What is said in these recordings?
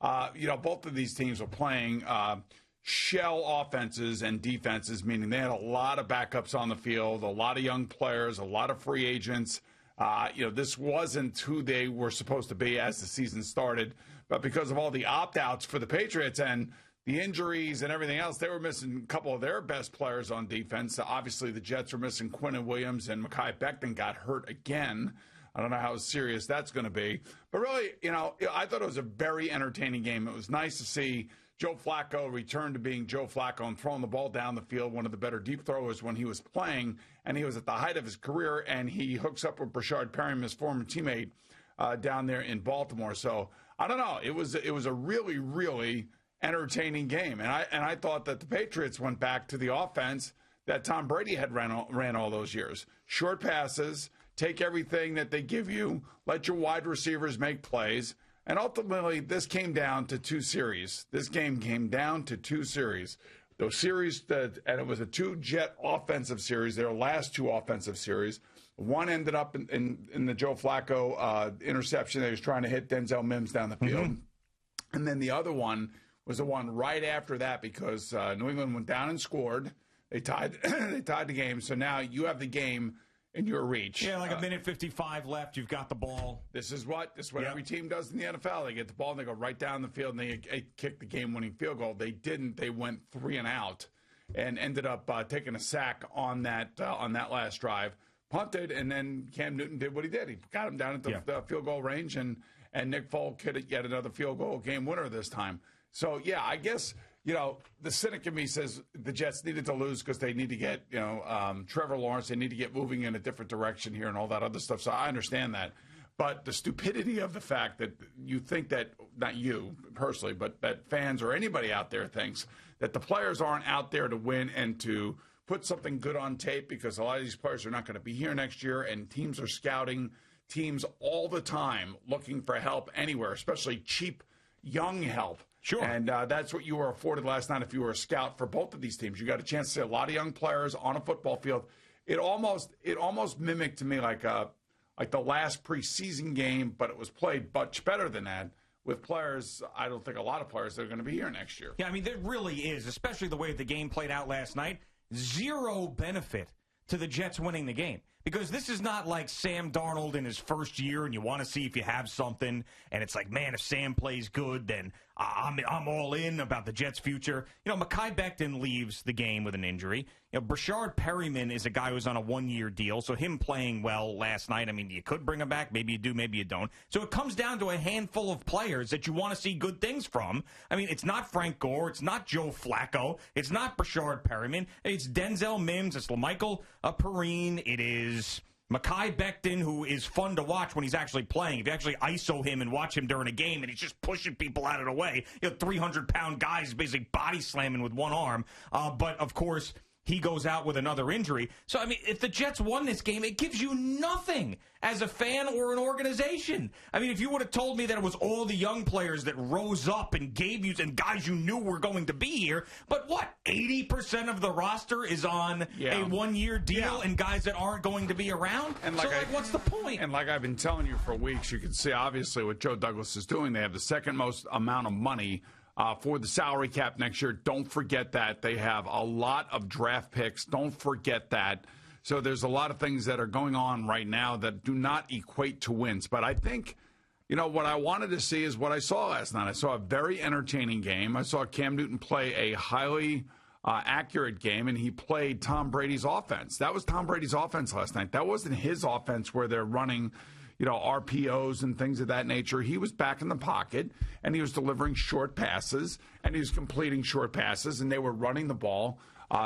Both of these teams were playing shell offenses and defenses, meaning they had a lot of backups on the field, a lot of young players, a lot of free agents. This wasn't who they were supposed to be as the season started, but because of all the opt-outs for the Patriots and the injuries and everything else, they were missing a couple of their best players on defense. Obviously, the Jets were missing Quinnen Williams, and Mekhi Becton got hurt again. I don't know how serious that's going to be. But really, I thought it was a very entertaining game. It was nice to see Joe Flacco return to being Joe Flacco and throwing the ball down the field, one of the better deep throwers when he was playing, and he was at the height of his career, and he hooks up with Brashard Perriman, his former teammate, down there in Baltimore. So, I don't know. It was a really, really entertaining game. And I thought that the Patriots went back to the offense that Tom Brady had ran all those years. Short passes, take everything that they give you, let your wide receivers make plays. And ultimately, this came down to two series. This game came down to two series. Those series, and it was a two-Jet offensive series, their last two offensive series. One ended up in the Joe Flacco interception that he was trying to hit Denzel Mims down the field. Mm-hmm. And then the other one was the one right after that because New England went down and scored. They tied the game. So now you have the game in your reach. Yeah, like a minute 55 left. You've got the ball. This is what every team does in the NFL. They get the ball and they go right down the field and they kick the game-winning field goal. They didn't. They went 3 and out and ended up taking a sack on that last drive. Punted, and then Cam Newton did what he did. He got him down at the field goal range, and Nick Folk hit yet another field goal game winner this time. So, yeah, I guess, the cynic in me says the Jets needed to lose because they need to get, Trevor Lawrence. They need to get moving in a different direction here and all that other stuff. So I understand that. But the stupidity of the fact that you think that, not you personally, but that fans or anybody out there thinks that the players aren't out there to win and to put something good on tape because a lot of these players are not going to be here next year and teams are scouting teams all the time looking for help anywhere, especially cheap, young help. Sure. And that's what you were afforded last night if you were a scout for both of these teams. You got a chance to see a lot of young players on a football field. It almost mimicked to me like the last preseason game, but it was played much better than that with players. I don't think a lot of players that are going to be here next year. Yeah, I mean, there really is, especially the way the game played out last night. Zero benefit to the Jets winning the game. Because this is not like Sam Darnold in his first year and you want to see if you have something. And it's like, man, if Sam plays good, then I'm all in about the Jets' future. Mekhi Becton leaves the game with an injury. Brashard Perriman is a guy who's on a one-year deal. So him playing well last night, I mean, you could bring him back. Maybe you do, maybe you don't. So it comes down to a handful of players that you want to see good things from. I mean, it's not Frank Gore. It's not Joe Flacco. It's not Brashard Perriman. It's Denzel Mims. It's LaMichael Perrine. It is Mekhi Becton, who is fun to watch when he's actually playing. If you actually ISO him and watch him during a game and he's just pushing people out of the way, 300-pound guys basically body slamming with one arm. But, of course, he goes out with another injury. So, I mean, if the Jets won this game, it gives you nothing as a fan or an organization. I mean, if you would have told me that it was all the young players that rose up and gave you, and guys you knew were going to be here, but what, 80% of the roster is on a one-year deal and guys that aren't going to be around? And what's the point? And like I've been telling you for weeks, you can see obviously what Joe Douglas is doing. They have the second most amount of money for the salary cap next year. Don't forget that. They have a lot of draft picks. Don't forget that. So there's a lot of things that are going on right now that do not equate to wins. But I think, what I wanted to see is what I saw last night. I saw a very entertaining game. I saw Cam Newton play a highly accurate game, and he played Tom Brady's offense. That was Tom Brady's offense last night. That wasn't his offense where they're running RPOs and things of that nature. He was back in the pocket, and he was delivering short passes, and he was completing short passes, and they were running the ball.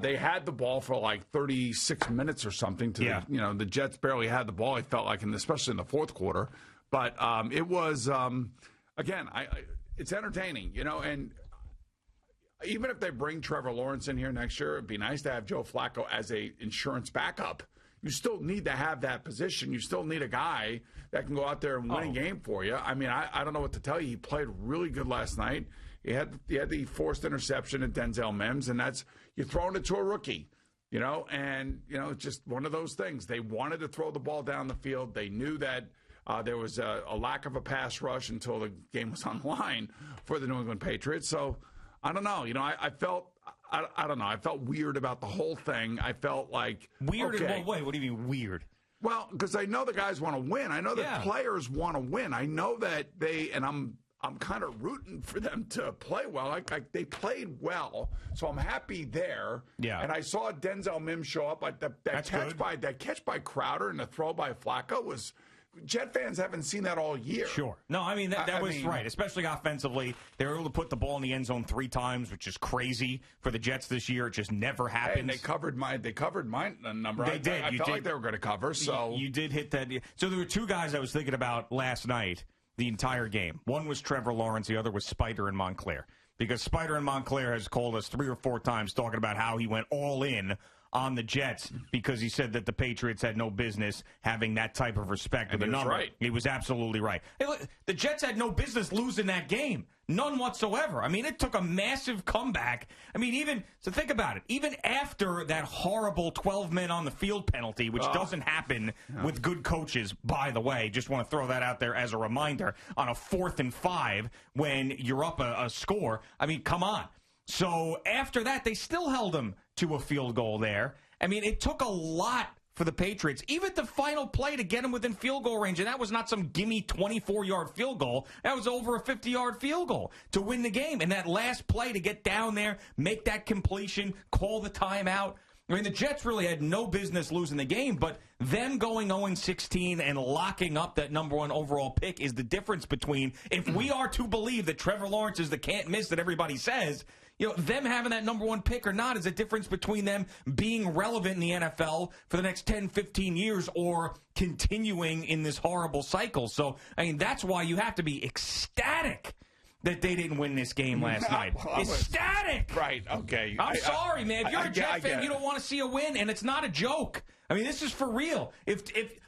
They had the ball for like 36 minutes or something. The Jets barely had the ball, it felt like, especially in the fourth quarter. But it was, again, it's entertaining, and even if they bring Trevor Lawrence in here next year, it'd be nice to have Joe Flacco as a insurance backup. You still need to have that position. You still need a guy that can go out there and win a game for you. I mean, I don't know what to tell you. He played really good last night. He had the forced interception at Denzel Mims, and you're throwing it to a rookie, and it's just one of those things. They wanted to throw the ball down the field. They knew that There was a lack of a pass rush until the game was on the line for the New England Patriots. So I don't know. I felt I don't know. I felt weird about the whole thing. I felt like weird in what way? What do you mean weird? Well, because I know the guys want to win. I know that players want to win. I know that I'm kind of rooting for them to play well. Like they played well, so I'm happy there. Yeah. And I saw Denzel Mims show up. Like that catch by Crowder and the throw by Flacco was. Jet fans haven't seen that all year. Sure. No, I mean, that was right, especially offensively. They were able to put the ball in the end zone 3 times, which is crazy for the Jets this year. It just never happens. And they covered my number. They did. I felt like they were going to cover. So you did hit that. So there were 2 guys I was thinking about last night the entire game. One was Trevor Lawrence. The other was Spider in Montclair. Because Spider in Montclair has called us 3 or 4 times talking about how he went all in on the Jets because he said that the Patriots had no business having that type of respect for the number. Right. He was absolutely right. Hey, look, the Jets had no business losing that game. None whatsoever. I mean, it took a massive comeback. I mean, so think about it. Even after that horrible 12 men on the field penalty, which doesn't happen with good coaches, by the way, just want to throw that out there as a reminder, on a 4th and 5 when you're up a score. I mean, come on. So after that, they still held him to a field goal there. I mean, it took a lot for the Patriots, even the final play to get him within field goal range. And that was not some gimme 24-yard field goal. That was over a 50-yard field goal to win the game. And that last play to get down there, make that completion, call the timeout. I mean, the Jets really had no business losing the game, but them going 0-16 and locking up that number 1 overall pick is the difference between, if we are to believe that Trevor Lawrence is the can't miss that everybody says, them having that number 1 pick or not is a difference between them being relevant in the NFL for the next 10, 15 years or continuing in this horrible cycle. So, I mean, that's why you have to be ecstatic that they didn't win this game last night. Ecstatic! Right, okay. I'm sorry, man. If you're a Jet fan, you don't want to see a win, and it's not a joke. I mean, this is for real.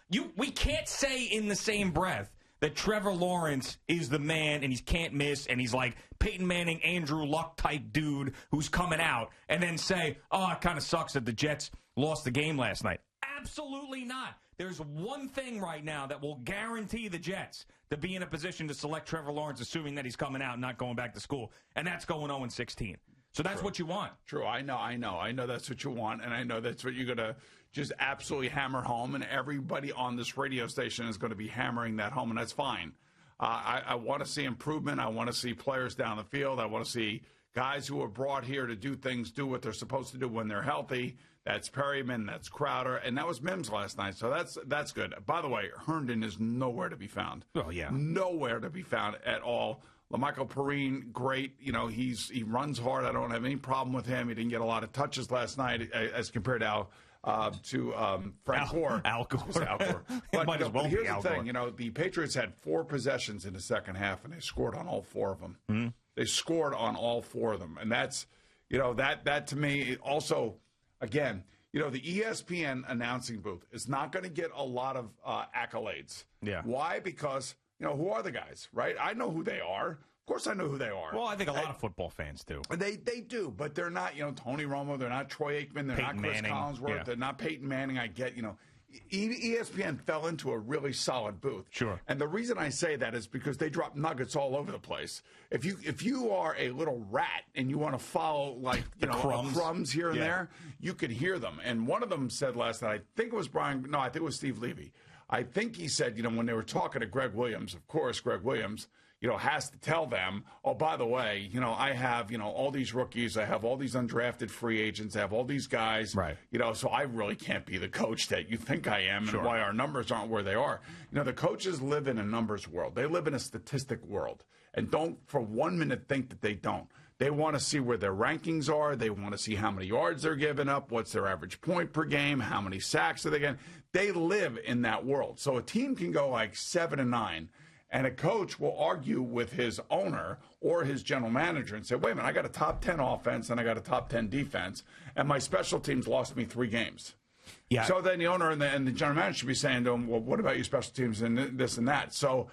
We can't say in the same breath that Trevor Lawrence is the man and he can't miss and he's like Peyton Manning, Andrew Luck type dude who's coming out and then say, oh, it kind of sucks that the Jets lost the game last night. Absolutely not. There's one thing right now that will guarantee the Jets to be in a position to select Trevor Lawrence, assuming that he's coming out and not going back to school, and that's going 0-16. So that's what you want. True. I know that's what you want, and I know that's what you're going to just absolutely hammer home, and everybody on this radio station is going to be hammering that home, and that's fine. I want to see improvement. I want to see players down the field. I want to see guys who are brought here to do what they're supposed to do when they're healthy. That's Perryman, that's Crowder, and that was Mims last night. So that's good. By the way, Herndon is nowhere to be found. Oh, yeah. Nowhere to be found at all. LaMichael Perrine, great. He runs hard. I don't have any problem with him. He didn't get a lot of touches last night as compared to Frank Gore. Al Gore. Al Gore. But here's the thing. The Patriots had 4 possessions in the second half, and they scored on all 4 of them. Mm-hmm. They scored on all 4 of them. And that's, that to me also, again, the ESPN announcing booth is not going to get a lot of accolades. Yeah. Why? Because, who are the guys, right? I know who they are. Of course I know who they are. Well, I think a lot of football fans do. They do, but they're not, Tony Romo. They're not Troy Aikman. They're not Chris Collinsworth. Yeah. They're not Peyton Manning. I get, ESPN fell into a really solid booth. Sure. And the reason I say that is because they drop nuggets all over the place. If you are a little rat and you want to follow crumbs here and there, you can hear them. And one of them said last night, I think it was Steve Levy. I think he said, when they were talking to Greg Williams, of course, Greg Williams, has to tell them, oh, by the way, I have, all these rookies. I have all these undrafted free agents. I have all these guys. Right. So I really can't be the coach that you think I am and why our numbers aren't where they are. The coaches live in a numbers world. They live in a statistic world. And don't for 1 minute think that they don't. They want to see where their rankings are. They want to see how many yards they're giving up, what's their average point per game, how many sacks are they getting. They live in that world. So a team can go like 7-9. And a coach will argue with his owner or his general manager and say, wait a minute, I got a top 10 offense and I got a top 10 defense, and my special teams lost me 3 games. Yeah. So then the owner and the general manager should be saying to him, well, what about your special teams and this and that? So,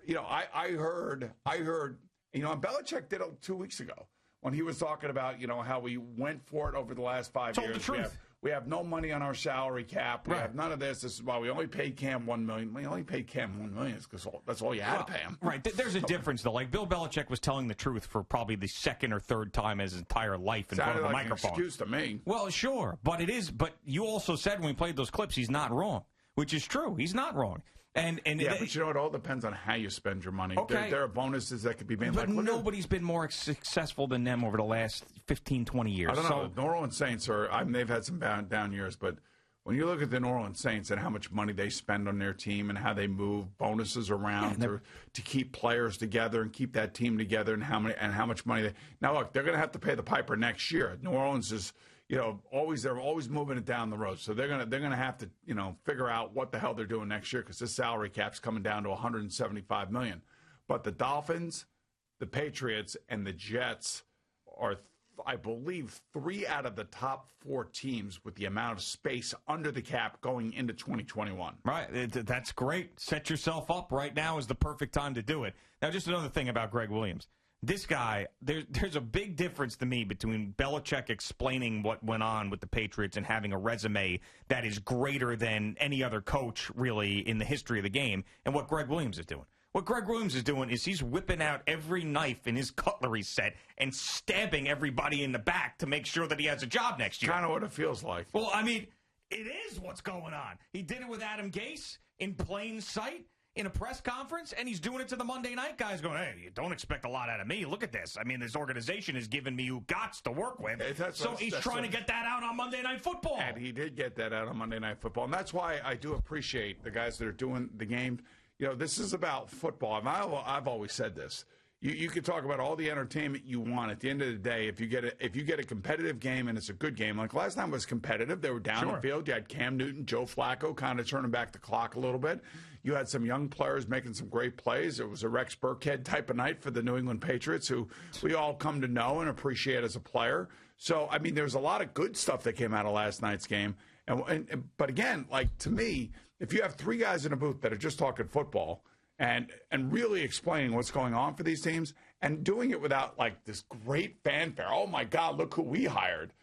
I heard, and Belichick did it 2 weeks ago when he was talking about, how we went for it over the last 5 years. Told the truth. we have no money on our salary cap. We Right. have none of this. This is why we only paid Cam $1 million. We only paid Cam $1 million because that's all you had to pay him. Right. There's a difference, though. Like, Bill Belichick was telling the truth for probably the second or third time in his entire life in front of a microphone. An excuse to me. Well, sure, but it is. But you also said when we played those clips, he's not wrong, which is true. He's not wrong. But you know, it all depends on how you spend your money. Okay. There are bonuses that could be made. But nobody's been more successful than them over the last 15, 20 years. I don't know. The New Orleans Saints they've had some down years, but when you look at the New Orleans Saints and how much money they spend on their team and how they move bonuses around to keep players together and keep that team together, and how much money now look, they're going to have to pay the piper next year. New Orleans is, they're always moving it down the road. So they're gonna have to, figure out what the hell they're doing next year, because this salary cap's coming down to $175 million. But the Dolphins, the Patriots, and the Jets are, I believe, 3 out of the top 4 teams with the amount of space under the cap going into 2021. Right. That's great. Set yourself up. Right now is the perfect time to do it. Now, just another thing about Greg Williams. This guy, there's a big difference to me between Belichick explaining what went on with the Patriots and having a resume that is greater than any other coach, really, in the history of the game, and what Greg Williams is doing. What Greg Williams is doing is he's whipping out every knife in his cutlery set and stabbing everybody in the back to make sure that he has a job next year. Kind of what it feels like. Well, I mean, it is what's going on. He did it with Adam Gase in plain sight in a press conference, and he's doing it to the Monday night guys going, hey, you don't expect a lot out of me. Look at this. I mean, this organization has given me who gots to work with. He's trying to get that out on Monday Night Football. And he did get that out on Monday Night Football. And that's why I do appreciate the guys that are doing the game. This is about football. And I've always said this. You can talk about all the entertainment you want. At the end of the day, if you get a competitive game and it's a good game, like last time was competitive, they were down the field. You had Cam Newton, Joe Flacco kind of turning back the clock a little bit. You had some young players making some great plays. It was a Rex Burkhead type of night for the New England Patriots, who we all come to know and appreciate as a player. So, I mean, there's a lot of good stuff that came out of last night's game. But again, like, to me, if you have 3 guys in a booth that are just talking football and really explaining what's going on for these teams and doing it without, like, this great fanfare. Oh, my God, look who we hired.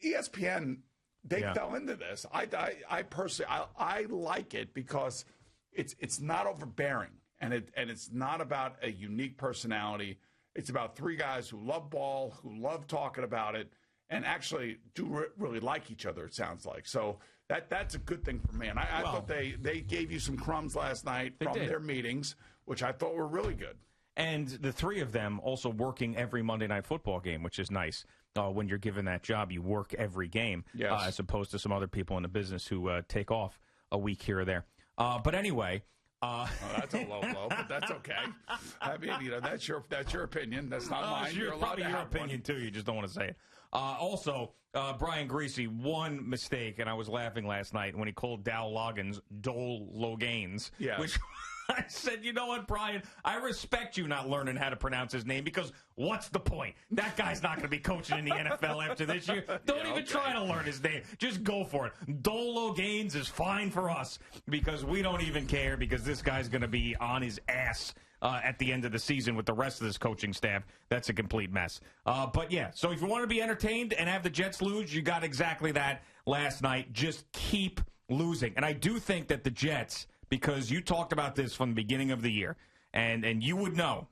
ESPN, they fell into this. I personally, I like it because it's not overbearing, and it's not about a unique personality. It's about 3 guys who love ball, who love talking about it, and actually do really like each other, it sounds like. So that's a good thing for me. And I thought they gave you some crumbs last night from their meetings, which I thought were really good. And the 3 of them also working every Monday Night Football game, which is nice. When you're given that job, you work every game, as opposed to some other people in the business who take off a week here or there. But anyway... that's a low blow, but that's okay. I mean, that's your opinion. That's not mine. Sure, probably your opinion, too. You just don't want to say it. Also, Brian Greasy, one mistake, and I was laughing last night when he called Dow Loggins Dole Logains, which I said, you know what, Brian, I respect you not learning how to pronounce his name, because what's the point? That guy's not going to be coaching in the NFL after this year. Don't even try to learn his name. Just go for it. Dole Logains is fine for us because we don't even care, because this guy's going to be on his ass at the end of the season with the rest of this coaching staff. That's a complete mess. But, yeah, so if you want to be entertained and have the Jets lose, you got exactly that last night. Just keep losing. And I do think that the Jets, because you talked about this from the beginning of the year, and you would know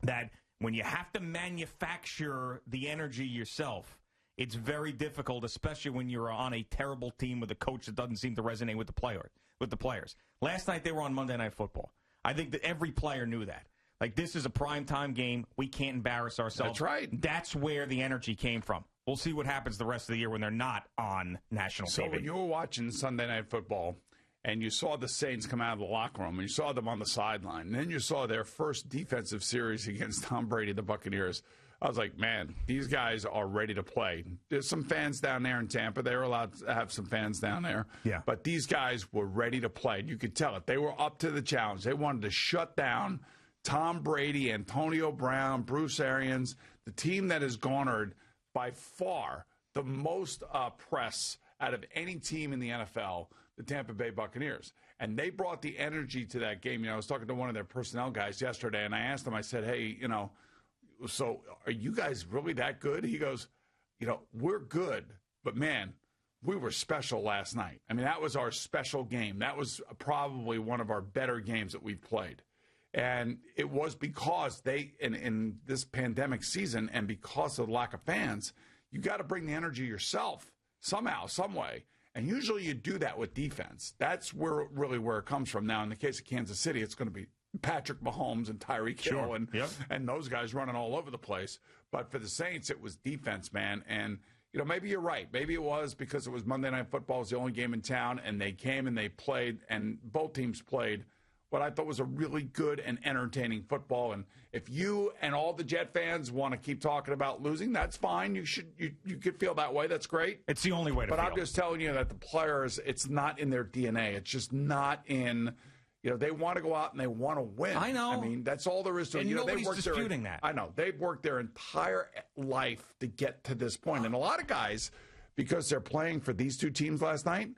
that when you have to manufacture the energy yourself, it's very difficult, especially when you're on a terrible team with a coach that doesn't seem to resonate with the players. Last night they were on Monday Night Football. I think that every player knew that. Like, this is a primetime game. We can't embarrass ourselves. That's right. That's where the energy came from. We'll see what happens the rest of the year when they're not on national TV. So when you were watching Sunday Night Football and you saw the Saints come out of the locker room and you saw them on the sideline, and then you saw their first defensive series against Tom Brady, the Buccaneers, I was like, man, these guys are ready to play. There's some fans down there in Tampa. They were allowed to have some fans down there. Yeah. But these guys were ready to play. You could tell it. They were up to the challenge. They wanted to shut down Tom Brady, Antonio Brown, Bruce Arians, the team that has garnered by far the most press out of any team in the NFL, the Tampa Bay Buccaneers. And they brought the energy to that game. I was talking to one of their personnel guys yesterday, and I asked him, I said, hey, so are you guys really that good? He goes, we're good, but man, we were special last night. I mean, that was our special game. That was probably one of our better games that we've played. And it was because in this pandemic season, and because of the lack of fans, you got to bring the energy yourself somehow, some way. And usually you do that with defense. That's where it comes from. Now, in the case of Kansas City, it's going to be Patrick Mahomes and Tyreek Hill and those guys running all over the place. But for the Saints, it was defense, man. And, maybe you're right. Maybe it was because it was Monday Night Football. It was the only game in town, and they came and they played, and both teams played what I thought was a really good and entertaining football. And if you and all the Jet fans want to keep talking about losing, that's fine. You could feel that way. That's great. It's the only way to feel. But I'm just telling you that the players, it's not in their DNA. It's just not in, they want to go out and they want to win. I know. I mean, that's all there is to it. And nobody's disputing that. I know. They've worked their entire life to get to this point. And a lot of guys, because they're playing for these two teams last night,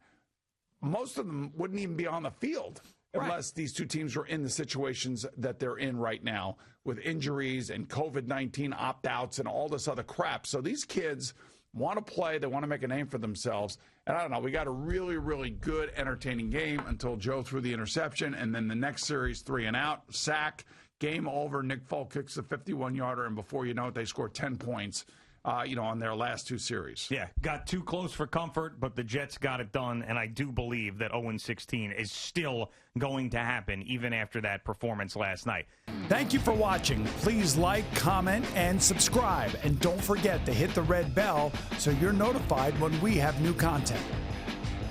most of them wouldn't even be on the field. Unless these two teams were in the situations that they're in right now with injuries and COVID-19 opt-outs and all this other crap. So these kids want to play. They want to make a name for themselves. And I don't know, we got a really, really good, entertaining game until Joe threw the interception. And then the next series, 3 and out, sack, game over. Nick Folk kicks the 51-yarder. And before you know it, they score 10 points. On their last two series. Yeah, got too close for comfort, but the Jets got it done, and I do believe that 0-16 is still going to happen even after that performance last night. Thank you for watching. Please like, comment, and subscribe. And don't forget to hit the red bell so you're notified when we have new content.